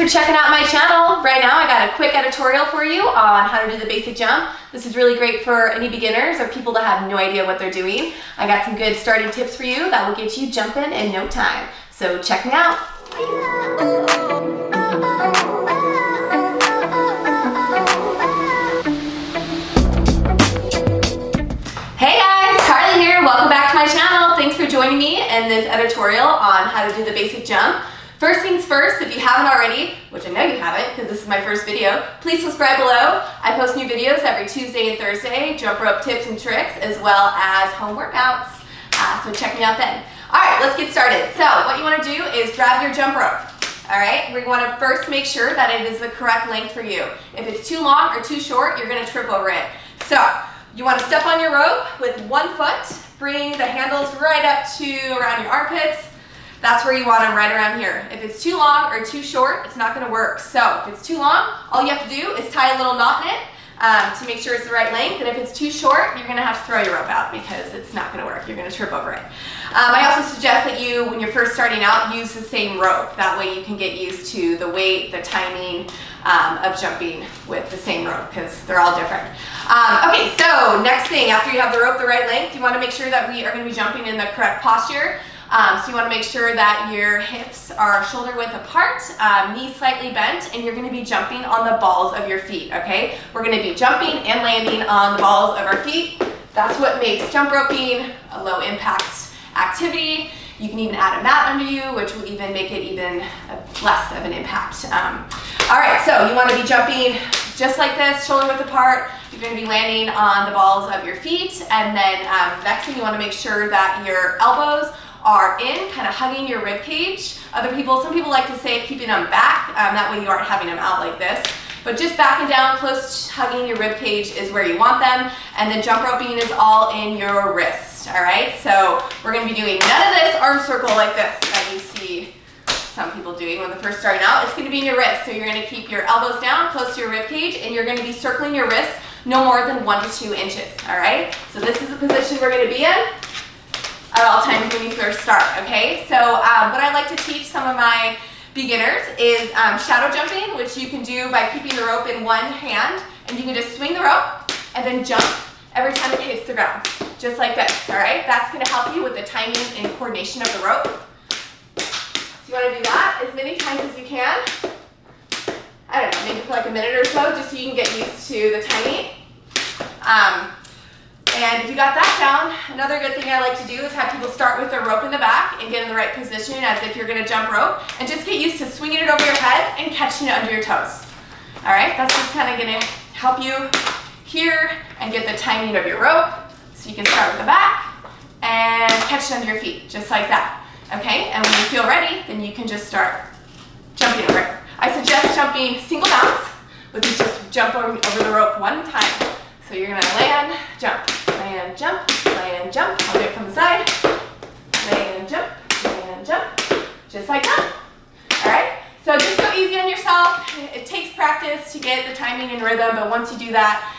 for checking out my channel. Right now I got a quick editorial for you on how to do the basic jump. This is really great for any beginners or people that have no idea what they're doing. I got some good starting tips for you that will get you jumping in no time. So check me out. Hey guys, Carly here. Welcome back to my channel. Thanks for joining me in this editorial on how to do the basic jump. First things first, if you haven't already, which I know you haven't because this is my first video, please subscribe below. I post new videos every Tuesday and Thursday, jump rope tips and tricks, as well as home workouts. So check me out then. All right, let's get started. So what you want to do is grab your jump rope. All right, we want to first make sure that it is the correct length for you. If it's too long or too short, you're going to trip over it. So you want to step on your rope with one foot, bring the handles right up to around your armpits. That's where you want them, right around here. If it's too long or too short, it's not gonna work. So if it's too long, all you have to do is tie a little knot in it to make sure it's the right length. And if it's too short, you're gonna have to throw your rope out because it's not gonna work. You're gonna trip over it. I also suggest that you, when you're first starting out, use the same rope. That way you can get used to the weight, the timing of jumping with the same rope because they're all different. Okay, so next thing, after you have the rope the right length, you wanna make sure that we are gonna be jumping in the correct posture. So you want to make sure that your hips are shoulder width apart, knees slightly bent, and you're going to be jumping on the balls of your feet, okay? We're going to be jumping and landing on the balls of our feet. That's what makes jump roping a low impact activity. You can even add a mat under you, which will even make it even less of an impact. All right, so you want to be jumping just like this, shoulder width apart. You're going to be landing on the balls of your feet, and then next thing you want to make sure that your elbows are in, kind of hugging your rib cage. Some people like to say keeping them back, that way you aren't having them out like this. But just backing down, close hugging your rib cage is where you want them, and then jump roping is all in your wrist, all right? So we're gonna be doing none of this arm circle like this that you see some people doing when they're first starting out. It's gonna be in your wrist, so you're gonna keep your elbows down, close to your rib cage, and you're gonna be circling your wrist no more than 1 to 2 inches, all right? So this is the position we're gonna be in at all times when you first start, okay? So what I like to teach some of my beginners is shadow jumping, which you can do by keeping the rope in one hand, and you can just swing the rope and then jump every time it hits the ground, just like this, all right? That's gonna help you with the timing and coordination of the rope. So you wanna do that as many times as you can. I don't know, maybe for like a minute or so, just so you can get used to the timing. And if you got that down, another good thing I like to do is have people start with their rope in the back and get in the right position as if you're gonna jump rope, and just get used to swinging it over your head and catching it under your toes. All right, that's just kind of gonna help you here and get the timing of your rope. So you can start with the back and catch it under your feet, just like that. Okay, and when you feel ready, then you can just start jumping over it. I suggest jumping single bounce, which is just jump over the rope one time. So you're gonna land, jump, land, jump, land, jump. I'll do it from the side. Land, jump, just like that. All right, so just go easy on yourself. It takes practice to get the timing and rhythm, but once you do that,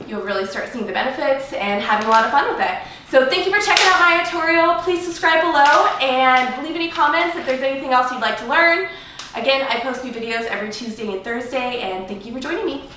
you'll really start seeing the benefits and having a lot of fun with it. So thank you for checking out my tutorial. Please subscribe below and leave any comments if there's anything else you'd like to learn. Again, I post new videos every Tuesday and Thursday, and thank you for joining me.